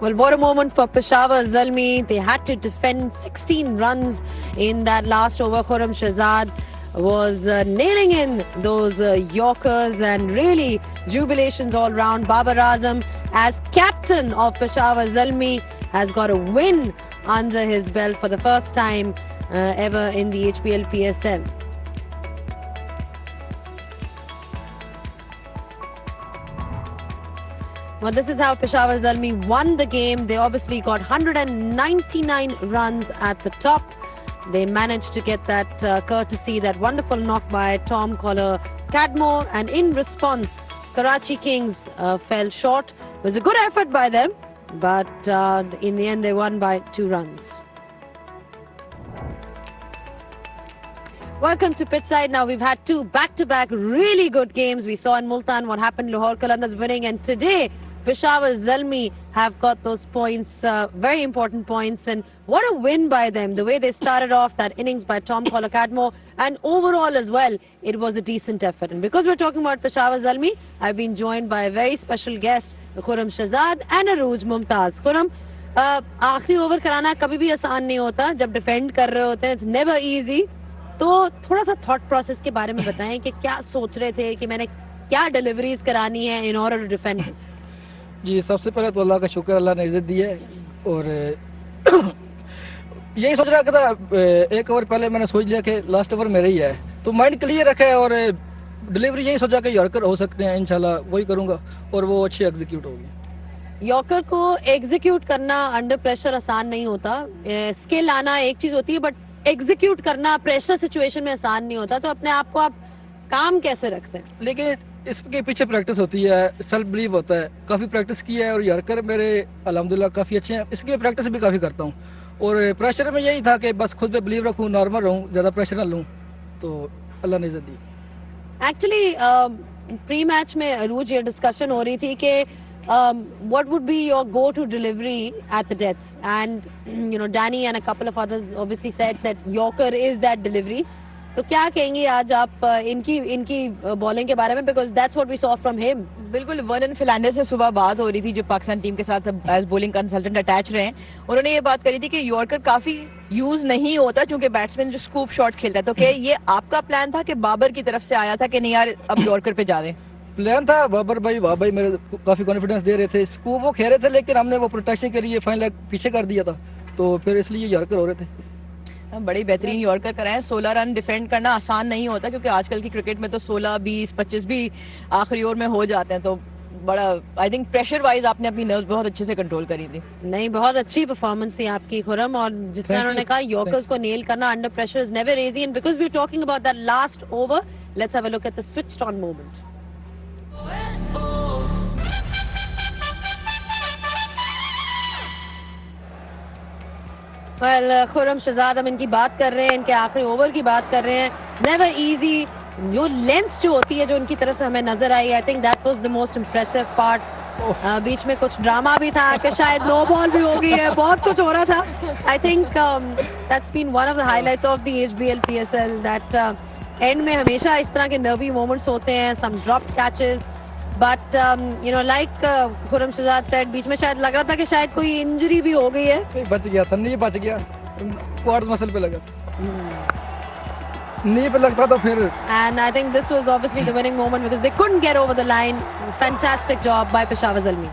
Well, what a moment for Peshawar Zalmi. They had to defend 16 runs in that last over. Khurram Shahzad was nailing in those Yorkers, and really jubilations all round. Babar Azam, as captain of Peshawar Zalmi, has got a win under his belt for the first time ever in the HBL PSL. Well, this is how Peshawar Zalmi won the game. They obviously got 199 runs at the top. They managed to get that courtesy, that wonderful knock by Tom Collar Cadmore, and in response, Karachi Kings fell short. It was a good effort by them, but in the end they won by 2 runs. Welcome to Pitside. Now, we've had 2 back-to-back really good games. We saw in Multan what happened, Lahore Qalandars winning, and today Peshawar Zalmi have got those points, very important points, and what a win by them. The way they started off that innings by Tom Collar Cadmore, and overall as well, it was a decent effort. And because we're talking about Peshawar Zalmi, I've been joined by a very special guest, Khurram Shahzad and Arooj Mumtaz. Khurram, आखिरी over कराना कभी भी आसान नहीं होता जब defend कर रहे होते हैं. It's never easy. तो थोड़ा सा थॉट प्रोसेस के बारे में बताएं कि क्या सोच रहे थे कि मैंने क्या डिलीवरीज करानी है in order to defend this. जी, सबसे पहले तो अल्लाह का शुक्र, अल्लाह ने इज्जत दी है. और यही सोच रहा था, एक ओवर पहले मैंने सोच लिया कि लास्ट ओवर मेरा ही है, तो माइंड क्लियर रखा है और डिलीवरी यही सोचा कि यॉर्कर हो सकते हैं, इंशाल्लाह वही करूंगा और वो अच्छी एग्जीक्यूट होगी. यॉर्कर को एग्जीक्यूट करना अंडर प्रेशर आसान नहीं होता. स्किल आना एक चीज होती है, बट एग्जीक्यूट करना प्रेशर सिचुएशन में आसान नहीं होता. तो अपने आप को आप काम कैसे रखते हैं? लेकिन इसके पीछे प्रैक्टिस होती है, सेल्फ बिलीव होता है. काफ़ी प्रैक्टिस की है और यॉर्कर मेरे अल्हम्दुलिल्लाह काफ़ी अच्छे हैं. इसके लिए प्रैक्टिस भी काफ़ी करता हूँ और प्रेशर में यही था कि बस खुद पे बिलीव रखूँ, नॉर्मल रहूँ, ज़्यादा प्रेशर ना लूँ, तो अल्लाह ने इज्जत दी. एक्चुअली प्री मैच में अरूज ये डिस्कशन हो रही थी कि what would be your go-to delivery at the deaths, and you know Danny and a couple of others obviously said that Yorker is that delivery. तो क्या कहेंगे आज आप इनकी बॉलिंग के बारे में, because that's what we saw from him. बिल्कुल, वर्नन फिलांडर से सुबह बात हो रही थी जो पाकिस्तान टीम के साथ एज बॉलिंग कंसल्टेंट अटैच रहे हैं. उन्होंने ये बात करी थी कि यॉर्कर काफी यूज नहीं होता क्योंकि बैट्समैन जो स्कूप शॉट खेलता है. तो क्या ये आपका प्लान था कि बाबर की तरफ से आया था कि नहीं यार अब यॉर्कर पे जा रहे हैं? प्लान था. बाबर भाई, वाह भाई मेरे काफ़ी कॉन्फिडेंस दे रहे थे, स्कूप वो खेल रहे थे, लेकिन हमने वो प्रोटेक्शन के लिए फाइनल पीछे कर दिया था, तो फिर इसलिए यॉर्कर हो रहे थे. बड़ी बेहतरीन यॉर्कर कराए. 16 रन डिफेंड करना आसान नहीं होता क्योंकि आजकल की क्रिकेट में तो 16, 20, 25 भी आखिरी ओवर में हो जाते हैं. तो बड़ा आई थिंक प्रेशर वाइज आपने अपनी नर्व्स बहुत अच्छे से कंट्रोल करी थी. नहीं, बहुत अच्छी परफॉर्मेंस थी आपकी खुरम, और जिस तरह उन्होंने कहा यॉर्कर्स को नेल करना under pressure is never easy. And because we are talking about that last over, let's have a look at the switched on moment. Well, Khurram Shahzad हम इनकी बात कर रहे हैं, इनके आखिरी ओवर की बात कर रहे हैं. It's never easy. जो लेंथ जो होती है जो उनकी तरफ से हमें नजर आई, I think that was the most impressive part. बीच में कुछ ड्रामा भी था कि शायद नो बॉल भी हो गई है, बहुत कुछ हो रहा था. I think that's been one of the highlights of the HBL PSL, that end में हमेशा इस तरह के नर्वी मोमेंट्स होते हैं, some dropped catches. But you know, like Khurram Shahzad said, बीच में शायद लग रहा था कि शायद कोई इंजरी भी हो गई है. बच गया था, नहीं बच गया, क्वाड्स मसल पे लगा था, नी पे लगता तो फिर. And I think this was obviously the winning moment because they couldn't get over the line. Fantastic job by Peshawar Zalmi.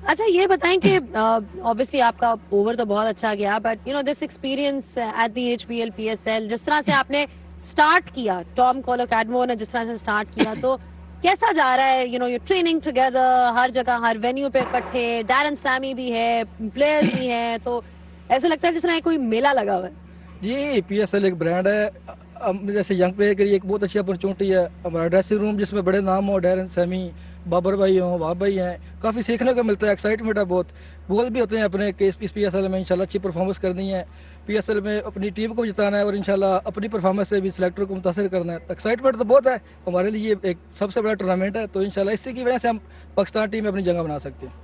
अच्छा, ये बताएं कि ऑब्वियसली आपका ओवर तो बहुत अच्छा गया, but you know this experience at the HBL PSL, जिस तरह से आपने स्टार्ट किया, टॉम कॉलर कैडमोर ने जिस तरह से स्टार्ट किया, तो कैसा जा रहा है? You know you training together, हर जगह हर वेन्यू पे इकट्ठे, डैरन सैमी भी है, प्लेयर्स भी हैं, तो ऐसा लगता है जिस तरह कोई मेला लगा हुआ है. जी, PSL एक ब्रांड है, जैसे यंग प्लेयर के लिए एक बहुत अच्छी अपॉर्चुनिटी है. हमारा ड्रेसिंग रूम जिसमें बड़े नाम हो, डैरन सैमी, बाबर भाई हों, वाह भाई हैं, काफ़ी सीखने को मिलता है, एक्साइटमेंट है बहुत. गोल भी होते हैं अपने कि इस PSL में इंशाल्लाह अच्छी परफॉर्मेंस करनी है, PSL में अपनी टीम को जिताना है और इंशाल्लाह अपनी परफॉर्मेंस से भी सिलेक्टर को मुतासर करना है. एक्साइटमेंट तो बहुत है, हमारे लिए एक सबसे बड़ा टूर्नामेंट है, तो इंशाल्लाह इसी की वजह से हम पाकिस्तान टीम में अपनी जगह बना सकते हैं.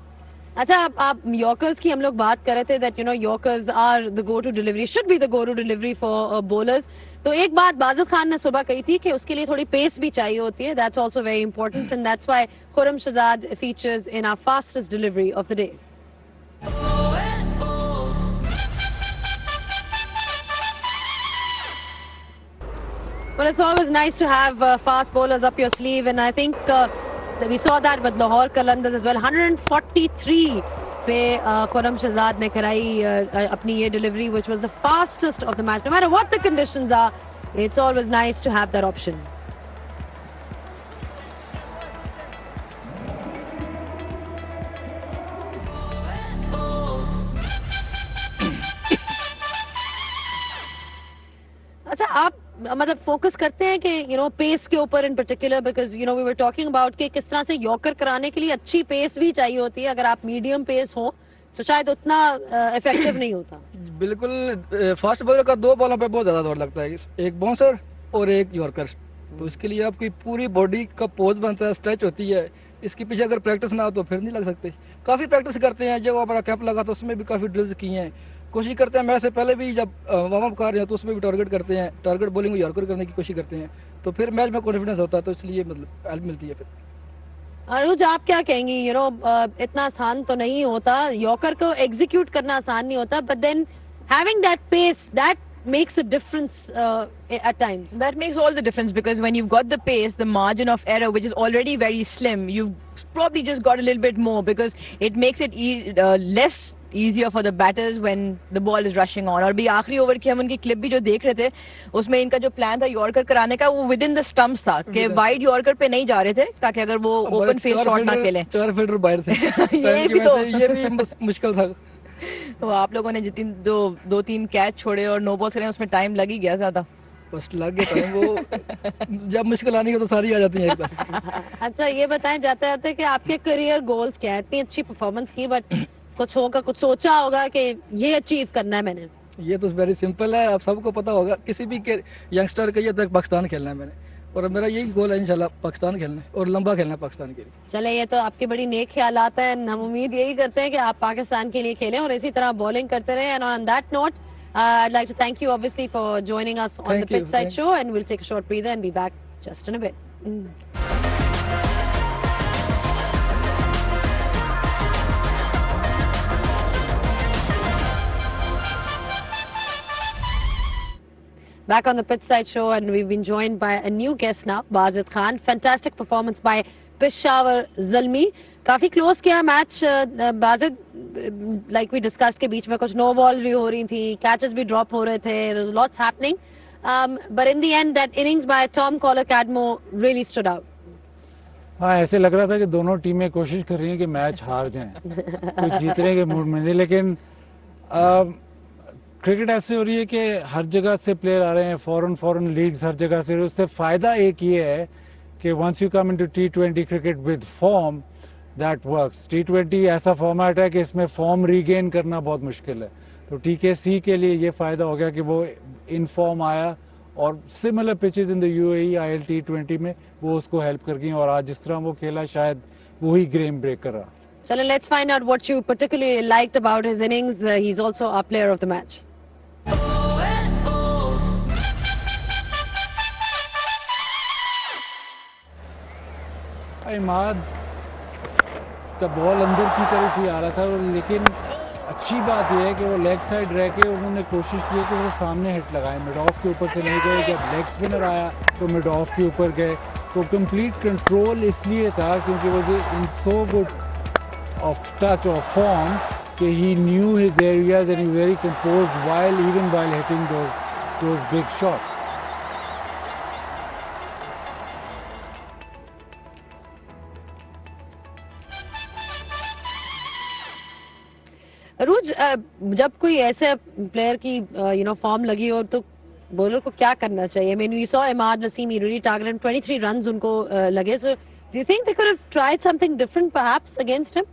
अच्छा, आप यॉर्कर्स की हम लोग बात कर रहे थे that yorkers are the go to delivery, should be the go to delivery for bowlers. तो एक बात बाजिद खान ने सुबह कही थी कि उसके लिए थोड़ी पेस भी चाहिए होती है. That's also very important and that's why Khurram Shahzad features in our fastest delivery of the day. Well, it's always nice to have fast bowlers up your sleeve, and I think we saw that with Lahore Qalandars as well. 143 पे खुरम शहजाद ने कराई अपनी ये delivery, which was the fastest of the match. No matter what the conditions are, it's always nice to have that option. अच्छा, आप मतलब focus करते हैं कि पेस के ऊपर in particular, because we were talking about कि किस तरह से यॉर्कर कराने के लिए अच्छी पेस भी चाहिए होती है. अगर आप मीडियम पेस हो तो शायद उतना इफेक्टिव नहीं होता. बिल्कुल, फास्ट बॉलर का दो बॉलों पे बहुत ज़्यादा जोर लगता है, एक बाउंसर और एक यॉर्कर. तो इसके लिए आपकी पूरी बॉडी का पोज बनता है, स्ट्रेच होती है. इसके पीछे अगर प्रैक्टिस ना हो तो फिर नहीं लग सकते. काफ़ी प्रैक्टिस करते हैं. जब हमारा कैंप लगा तो उसमें भी काफ़ी ड्रिल्स किए हैं. कोशिश करते हैं मैच से पहले भी, जब वार्म अप कर रहे हैं तो उसमें भी टारगेट करते हैं, टारगेट बॉलिंग में यॉर्कर करने की कोशिश करते हैं. तो फिर मैच में कॉन्फिडेंस होता है, तो इसलिए मतलब हेल्प मिलती है फिर. अनुज, आप क्या कहेंगी? इतना आसान तो नहीं होता, यॉर्कर को एग्जीक्यूट करना आसान नहीं होता, but then having that pace, that makes a difference at times. That makes all the difference, because when you've got the pace, the margin of error, which is already very slim, you've probably just got a little bit more, because it makes it less easier for the batters when the ball is rushing on. और भी आखिरी over की हम उनकी clip भी जो देख रहे थे, उसमें इनका जो प्लान था यॉर्कर कराने का, वो विद इन द स्टंप्स था कि वाइड यॉर्कर पे नहीं जा रहे थे, ताकि अगर वो ओपन फेस शॉट ना खेलें. 4 फील्डर बाहर थे. ये भी मुश्किल था. तो आप लोगों ने जितनी दो तीन कैच छोड़े और नो बॉल्स करे, उसमें टाइम लग ही गया ज्यादा. बस लग गया टाइम. वो जब मुश्किल आनी हो तो सारी आ जाती हैं एक बार. अच्छा, ये बताएं जाते जाते कि आपके करियर गोल्स क्या है? इतनी अच्छी परफॉर्मेंस की, बट कुछ होगा, कुछ सोचा होगा कि ये अचीव करना है मैंने. ये तो वेरी सिंपल है, आप सबको पता होगा. किसी भी यंगस्टर का ये तक पाकिस्तान खेलना है मैंने, और मेरा यही गोल है इंशाल्लाह, पाकिस्तान खेलना है और लंबा खेलना है पाकिस्तान के लिए. चले, ये तो आपके बड़ी नेक ख्यालात हैं. हम उम्मीद यही करते हैं कि आप पाकिस्तान के लिए खेलें और इसी तरह बॉलिंग करते रहें. And on that note, I'd like to thank you obviously for joining us on the Pitchside Show, and we'll take a short breather and be back just in a bit. Back on the Pitchside Show, and we've been joined by a new guest now, Bazid Khan. Fantastic performance by Peshawar Zalmi. काफी close किया match Bazid, like we discussed के बीच में कुछ no balls भी हो रही थी, कैचेस भी ड्रॉप हो रहे थे, there was lots happening, but in the end that innings by Tom Kohler Cadmore really stood out. हाँ, ऐसे लग रहा था कि दोनों टीमें कोशिश कर रही हैं कि मैच हार जाएं, कुछ जीतने के मूड में थे. लेकिन क्रिकेट ऐसे हो रही है कि हर जगह से प्लेयर आ रहे हैं, फॉरेन लीग्स हर जगह से. उससे फ़ायदा एक ये है कि once you come into T20 cricket with form, that works. T20 ऐसा फॉर्मेट है कि इसमें फॉर्म रीगेन करना बहुत मुश्किल है. तो TKC के लिए ये फ़ायदा हो गया कि वो इन फॉर्म आया, और similar pitches in the UAE IL T20 में वो उसको हेल्प कर गई, और आज जिस तरह वो खेला शायद वही गेम ब्रेक कर रहा. चलो, let's find out what you particularly liked about his innings. He's also our player of the match. Imad का बॉल अंदर की तरफ ही आ रहा था, लेकिन अच्छी बात यह है कि वो लेग साइड रह के उन्होंने कोशिश की कि वो सामने हिट लगाए, मिड ऑफ के ऊपर से नहीं गए. जब लेग स्पिनर आया तो मिड ऑफ के ऊपर गए. तो कंप्लीट कंट्रोल इसलिए था क्योंकि वो in so good of touch of form कि he knew his areas and he very composed while hitting those big shots. Arooj, जब कोई ऐसे प्लेयर की फॉर्म लगी हो तो बॉलर को क्या करना चाहिए? I mean, we saw Imad Wasim, he really targeted 23 runs उनको लगे. So do you think they could have tried something different perhaps against him?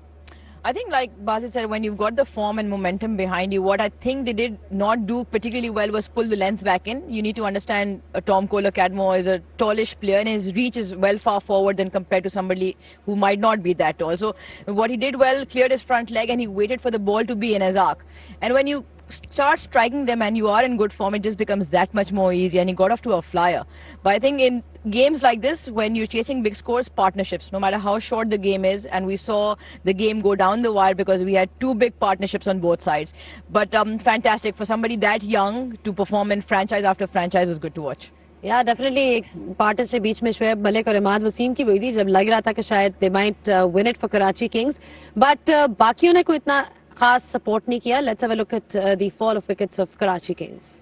I think, like Basit said, when you've got the form and momentum behind you, what I think they did not do particularly well was pull the length back in. You need to understand Tom Kohler-Cadmo is a tallish player and his reach is well far forward than compared to somebody who might not be that tall. So what he did well, cleared his front leg and he waited for the ball to be in his arc. And when you start striking them and you are in good form, it just becomes that much more easy, and he got off to a flyer. But I think in games like this, when you're chasing big scores, partnerships, no matter how short the game is, and we saw the game go down the wire because we had two big partnerships on both sides. But fantastic for somebody that young to perform in franchise after franchise was good to watch. Yeah, definitely. एक partnership बीच में शोएब मलिक और इमाद वसीम की हुई थी जब लग रहा था कि शायद they might win it for Karachi Kings, but बाकियों ने कोई इतना खास सपोर्ट नहीं किया. Let's have a look at the fall of wickets of Karachi Kings.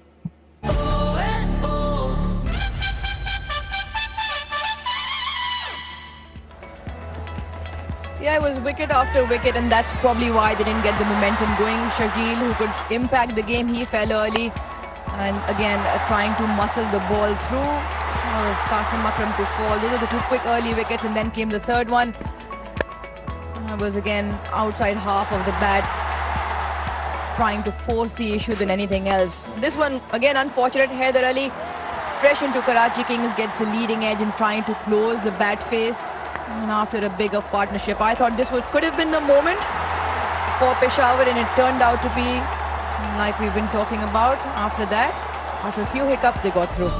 Yeah, it was wicket after wicket, and that's probably why they didn't get the momentum going. Shakil, who could impact the game, he fell early. And again, trying to muscle the ball through. That was Qasim Akram to fall. Those are the two quick early wickets, and then came the third one. That was again outside half of the bat, trying to force the issue than anything else. This one, again, unfortunate. Haider Ali, fresh into Karachi Kings, gets the leading edge and trying to close the bat face. And after a big of partnership, I thought this could have been the moment for Peshawar, and it turned out to be like we've been talking about. After that, after a few hiccups, they got through.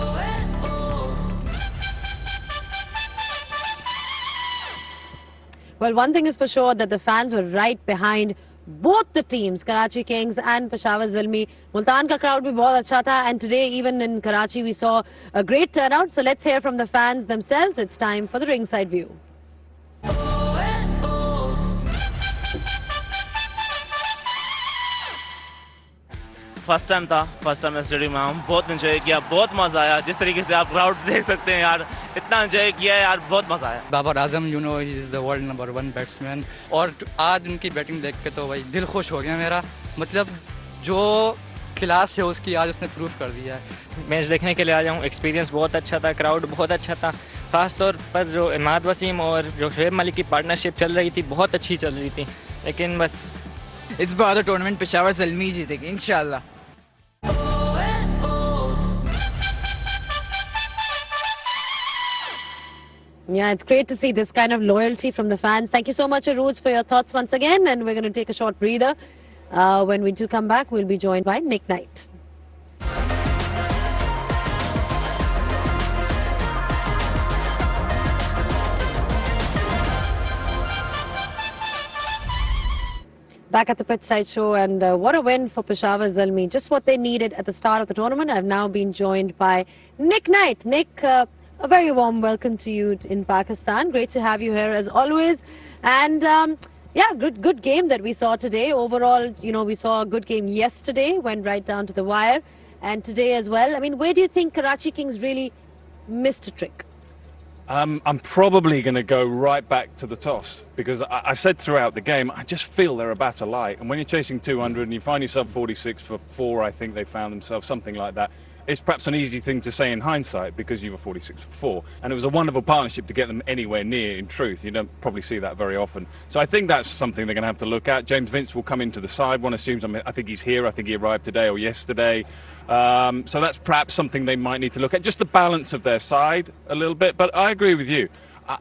Well, one thing is for sure that the fans were right behind both the teams, Karachi Kings and Peshawar Zalmi. Multan ka crowd bhi bahut acha tha, and today even in Karachi we saw a great turnout. So let's hear from the fans themselves. It's time for the ringside view. First time मैं stadium में आऊँ, बहुत enjoy किया, बहुत मज़ा आया. जिस तरीके से आप क्राउड देख सकते हैं यार, इतना एंजॉय किया है यार, बहुत मज़ा आया. Babar Azam, you know, he is the world number 1 batsman, और आज उनकी बैटिंग देख के तो भाई दिल खुश हो गया मेरा. मतलब जो क्लास है उसकी आज उसने प्रूव कर दिया है. मैच देखने के लिए आया हूँ. एक्सपीरियंस बहुत अच्छा था, क्राउड बहुत अच्छा था. ख़ास तौर पर जो इमाद वसीम और जो शोएब मलिक की पार्टनरशिप चल रही थी, बहुत अच्छी चल रही थी. लेकिन बस इस बार टूर्नामेंट पेशावर ज़ल्मी जीतेगी इंशाल्लाह. Yeah, it's great to see this kind of loyalty from the fans. Thank you so much, Arooj, for your thoughts once again. And we're going to take a short breather. When we do come back, we'll be joined by Nick Knight. Back at the Pitside Show, and what a win for Peshawar Zalmi. Just what they needed at the start of the tournament. I've now been joined by Nick Knight. Nick, a very warm welcome to you in Pakistan. Great to have you here as always. And yeah, good game that we saw today. Overall, you know, we saw a good game yesterday, went right down to the wire, and today as well. I mean, where do you think Karachi Kings really missed a trick? I'm probably going to go right back to the toss, because I said throughout the game, I just feel they're a batter light. And when you're chasing 200 and you find yourself 46 for 4, I think they found themselves, something like that. It's perhaps an easy thing to say in hindsight because you were 46 for 4. And it was a wonderful partnership to get them anywhere near, in truth. You don't probably see that very often. So I think that's something they're going to have to look at. James Vince will come into the side. One assumes, I think he's here. I think he arrived today or yesterday. So that's perhaps something they might need to look at. Just the balance of their side a little bit. But I agree with you.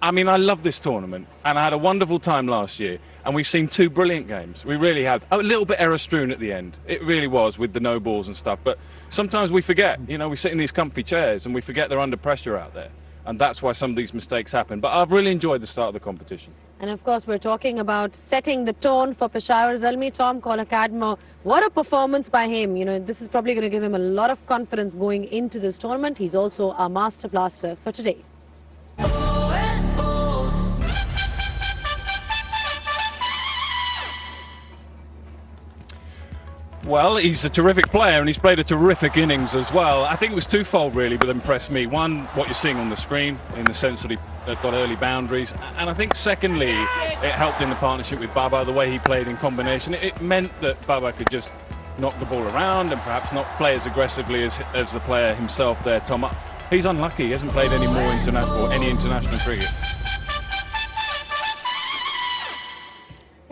I mean, I love this tournament, and I had a wonderful time last year, and we've seen 2 brilliant games. We really have. A little bit error-strewn at the end. It really was, with the no balls and stuff. But sometimes we forget. You know, we sit in these comfy chairs, and we forget they're under pressure out there. And that's why some of these mistakes happen. But I've really enjoyed the start of the competition. And of course, we're talking about setting the tone for Peshawar Zalmi. Tom Kohler-Cadmo, what a performance by him. You know, this is probably going to give him a lot of confidence going into this tournament. He's also our master blaster for today. Well, he's a terrific player, and he's played a terrific innings as well. I think it was twofold, really, that impressed me. One, what you're seeing on the screen, in the sense that he got early boundaries. And I think, secondly, it helped in the partnership with Baba, the way he played in combination. It meant that Baba could just knock the ball around and perhaps not play as aggressively as the player himself there, Tom. He's unlucky. He hasn't played any more international cricket.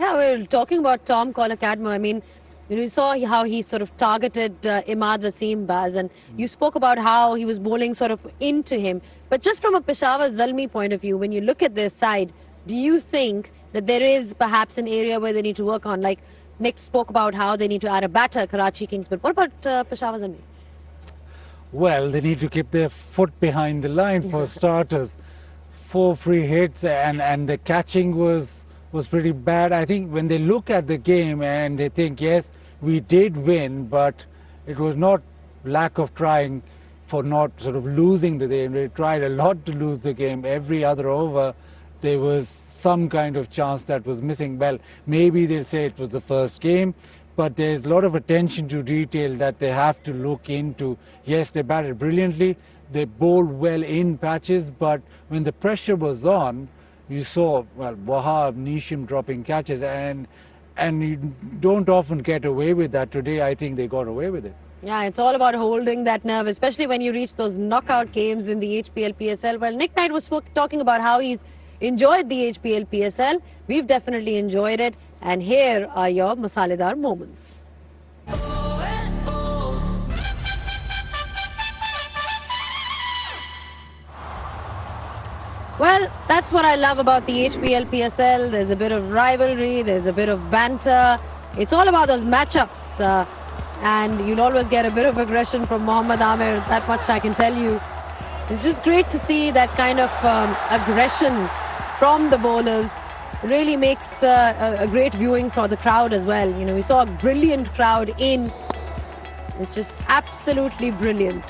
Yeah, we're talking about Tom Colacadmo. I mean, you saw how he sort of targeted Imad Wasim, Baz, and you spoke about how he was bowling sort of into him. But just from a Peshawar Zalmi point of view, when you look at their side, do you think that there is perhaps an area where they need to work on? Like Nick spoke about how they need to add a batter, Karachi Kings, but what about Peshawar Zalmi? Well, they need to keep their foot behind the line for starters. 4 free hits and the catching was pretty bad. I think when they look at the game and they think, yes, we did win, but it was not lack of trying for not sort of losing the game. They tried a lot to lose the game. Every other over, there was some kind of chance that was missing. Well, maybe they'll say it was the first game, but there's a lot of attention to detail that they have to look into. Yes, they batted brilliantly. They bowled well in patches, but when the pressure was on, you saw, well, Wahab, Nisham dropping catches, and you don't often get away with that. Today, I think they got away with it. Yeah, it's all about holding that nerve, especially when you reach those knockout games in the HPL PSL. Well, Nick Knight was talking about how he's enjoyed the HPL PSL. We've definitely enjoyed it. And here are your masaledar moments. Well, that's what I love about the HPL PSL. There's a bit of rivalry, there's a bit of banter. It's all about those matchups. And you'll always get a bit of aggression from Mohammad Amir, that much I can tell you. It's just great to see that kind of aggression from the bowlers. Really makes a great viewing for the crowd as well. You know, we saw a brilliant crowd in. It's just absolutely brilliant.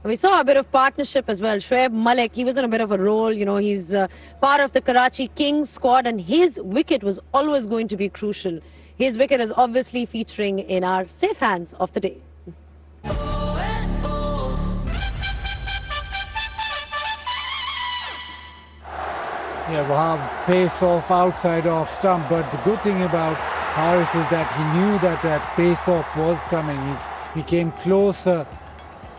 We saw a bit of partnership as well. Shoaib Malik, he was in a bit of a role. You know, he's part of the Karachi Kings squad, and his wicket was always going to be crucial. His wicket is obviously featuring in our safe hands of the day. Yeah, Wahab pace off outside off stump, but the good thing about Harris is that he knew that that pace off was coming. He came closer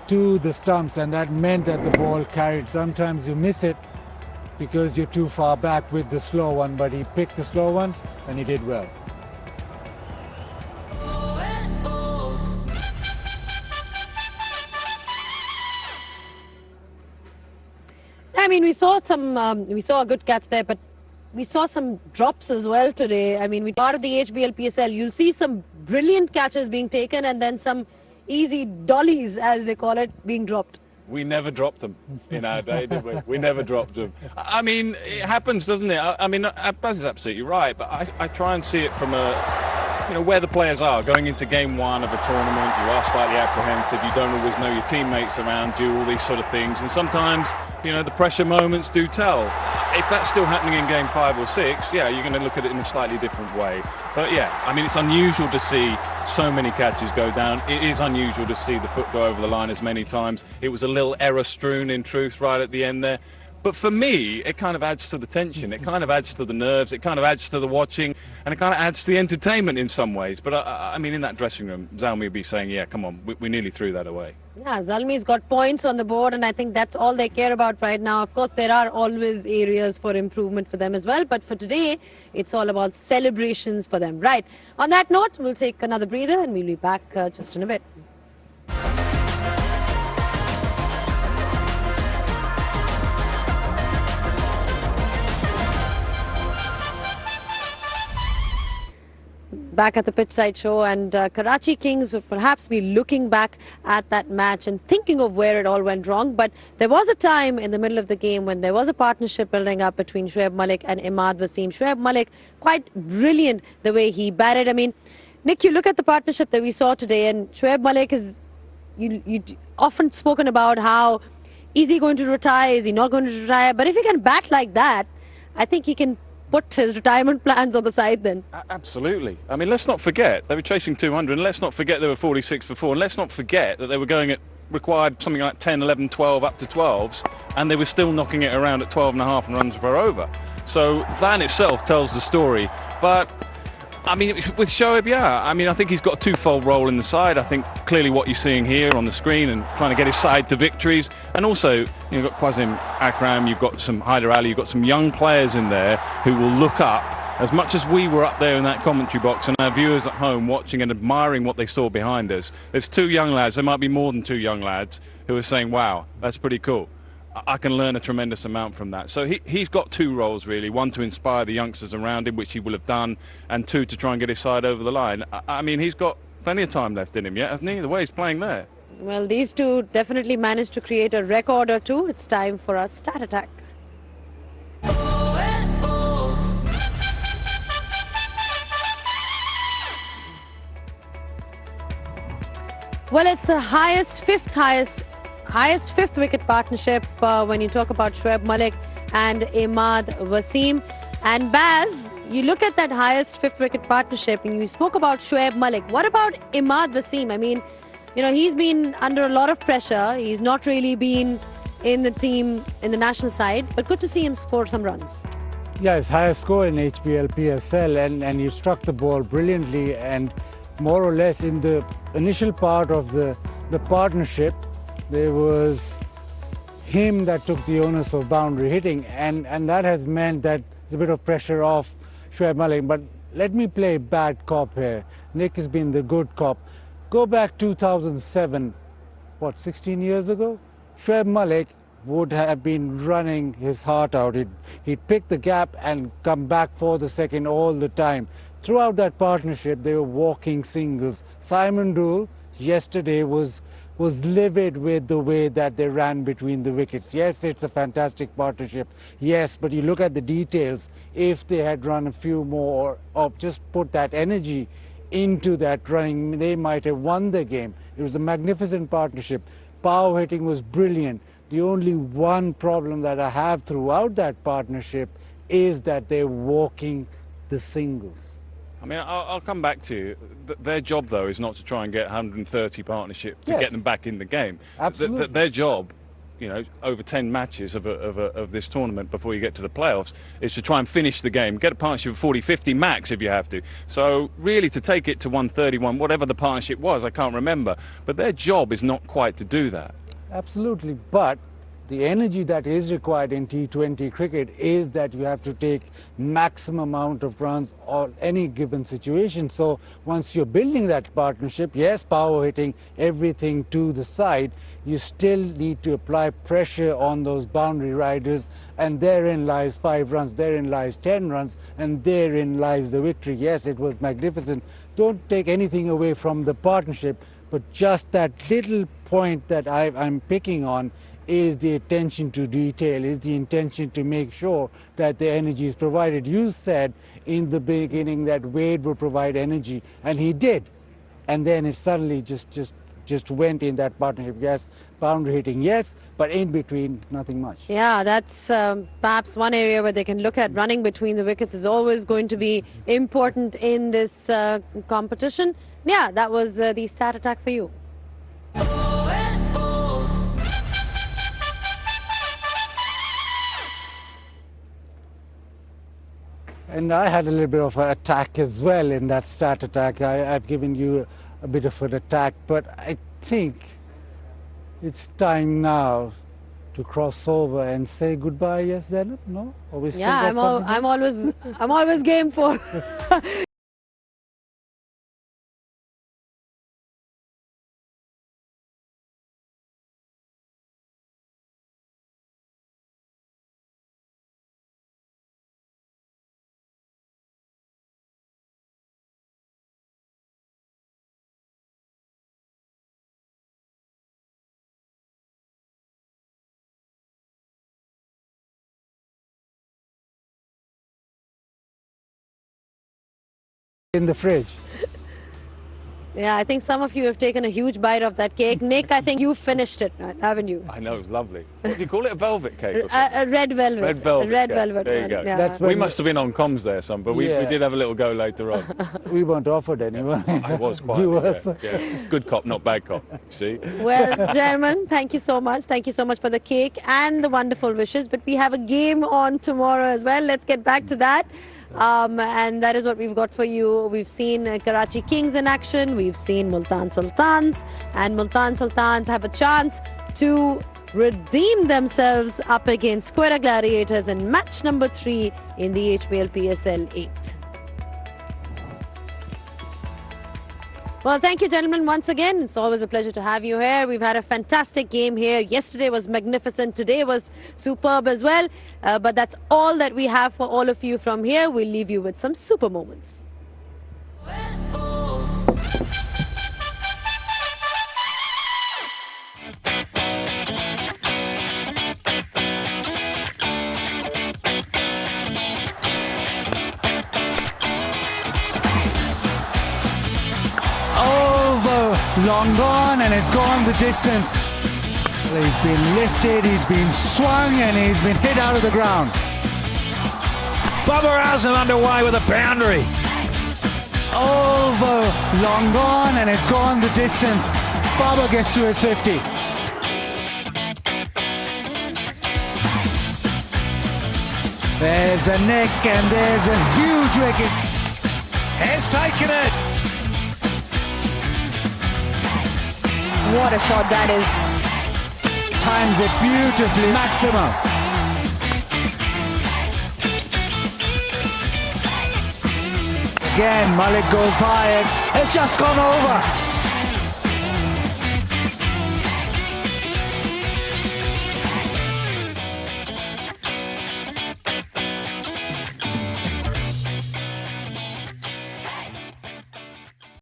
to the stumps, and that meant that the ball carried. Sometimes you miss it because you're too far back with the slow one, but he picked the slow one and he did well. I mean, we saw a good catch there, but we saw some drops as well today. I mean, we part of the HBL PSL, you'll see some brilliant catches being taken and then some easy dollies, as they call it, being dropped. We never dropped them in our day, did we? We never dropped them. I mean, it happens, doesn't it? I mean, Baz is absolutely right, but I try and see it from where the players are going into game one of a tournament. You are slightly apprehensive. You don't always know your teammates around you, all these sort of things. And sometimes, the pressure moments do tell. If that's still happening in game 5 or 6, yeah, you're going to look at it in a slightly different way. But yeah, I mean, it's unusual to see so many catches go down. It is unusual to see the foot go over the line as many times. It was a little error strewn, in truth, right at the end there. But for me, it kind of adds to the tension. It kind of adds to the nerves. It kind of adds to the watching, and it kind of adds to the entertainment in some ways. But I mean, in that dressing room, Zalmi would be saying, yeah, come on, we nearly threw that away. Yeah, Zalmi's got points on the board, and I think that's all they care about right now. Of course, there are always areas for improvement for them as well. But for today, it's all about celebrations for them. Right. On that note, we'll take another breather, and we'll be back just in a bit. Back at the Pitchside Show, and Karachi Kings will perhaps be looking back at that match and thinking of where it all went wrong. But there was a time in the middle of the game when there was a partnership building up between Shoaib Malik and Imad Wasim. Shoaib Malik, quite brilliant the way he batted. I mean, Nick, you look at the partnership that we saw today, and Shoaib Malik is, you often spoken about how is he going to retire, is he not going to retire? But if he can bat like that, I think he can put his retirement plans on the side then. Absolutely. I mean, let's not forget, they were chasing 200, and let's not forget they were 46 for 4, and let's not forget that they were going at required something like 10, 11, 12, up to 12s, and they were still knocking it around at 12.5 runs per over. So that in itself tells the story. But I mean, with Shoaib, yeah. I mean, I think he's got a twofold role in the side. I think clearly what you're seeing here on the screen and trying to get his side to victories. And also, you've got Qasim Akram, you've got some Haider Ali, you've got some young players in there who will look up. As much as we were up there in that commentary box and our viewers at home watching and admiring what they saw behind us, there's two young lads, there might be more than two young lads, who are saying, wow, that's pretty cool. I can learn a tremendous amount from that. So he's got two roles, really. One, to inspire the youngsters around him, which he will have done, and two, to try and get his side over the line. I mean, he's got plenty of time left in him yet, hasn't he? The way he's playing there. Well, these two definitely managed to create a record or two. It's time for a stat attack. Well, it's the fifth fifth wicket partnership when you talk about Shoaib Malik and Imad Wasim. And Baz, you look at that highest fifth wicket partnership and you spoke about Shoaib Malik. What about Imad Wasim? I mean, you know, he's been under a lot of pressure. He's not really been in the team, in the national side, but good to see him score some runs. Yeah, his highest score in HBL PSL, and he struck the ball brilliantly, and more or less in the initial part of the partnership, there was him that took the onus of boundary hitting, and that has meant that there's a bit of pressure off Shoaib Malik. But let me play bad cop here. Nick has been the good cop. Go back 2007, what, 16 years ago? Shoaib Malik would have been running his heart out. He'd pick the gap and come back for the second all the time. Throughout that partnership, they were walking singles. Simon Dool yesterday was livid with the way that they ran between the wickets. Yes, it's a fantastic partnership. Yes, but you look at the details. If they had run a few more or just put that energy into that running, they might have won the game. It was a magnificent partnership. Power hitting was brilliant. The only one problem that I have throughout that partnership is that they're walking the singles. I mean, I'll come back to you. Their job, though, is not to try and get 130 partnership to get them back in the game. Absolutely. Their job, you know, over 10 matches of this tournament before you get to the playoffs, is to try and finish the game, get a partnership of 40, 50 max if you have to. So really to take it to 131, whatever the partnership was, I can't remember. But their job is not quite to do that. Absolutely, but the energy that is required in T20 cricket is that you have to take maximum amount of runs on any given situation. So once you're building that partnership, yes, power hitting, everything to the side, you still need to apply pressure on those boundary riders, and therein lies 5 runs, therein lies 10 runs, and therein lies the victory. Yes, it was magnificent. Don't take anything away from the partnership, but just that little point that I'm picking on is the attention to detail, is the intention to make sure that the energy is provided. You said in the beginning that Wade would provide energy, and he did. And then it suddenly just went in that partnership. Yes, boundary hitting, yes, but in between, nothing much. Yeah, that's perhaps one area where they can look at. Running between the wickets is always going to be important in this competition. Yeah, that was the stat attack for you. And I had a little bit of an attack as well in that stat attack. I've given you a bit of an attack, but I think it's time now to cross over and say goodbye. Yes, Zainab? No? Or we still got something? I'm always game for. In the fridge. Yeah, I think some of you have taken a huge bite of that cake. Nick, I think you finished it, haven't you? I know, it was lovely. What do you call it, a velvet cake or something? A red velvet. Red velvet. Red cake. velvet. There you one, go. yeah. We must have been on comms there, some, but we did have a little go later on. We weren't offered anyway. I was quite. You was. Yeah. Good cop, not bad cop. See? Well, German, thank you so much. Thank you so much for the cake and the wonderful wishes. But we have a game on tomorrow as well. Let's get back to that. And that is what we've got for you. We've seen Karachi Kings in action. We've seen Multan Sultans. And Multan Sultans have a chance to redeem themselves up against Quetta Gladiators in match number 3 in the HBL PSL 8. Well, thank you, gentlemen, once again. It's always a pleasure to have you here. We've had a fantastic game here. Yesterday was magnificent. Today was superb as well. But that's all that we have for all of you from here. We'll leave you with some super moments. Long gone, and it's gone the distance. He's been lifted, he's been swung, and he's been hit out of the ground. Peshawar Zalmi underway with a boundary. Over, long gone, and it's gone the distance. Baba gets to his 50. There's the nick, and there's a huge wicket. Has taken it. What a shot that is. Times it beautifully, maximum. Again, Malik goes high, it's just gone over.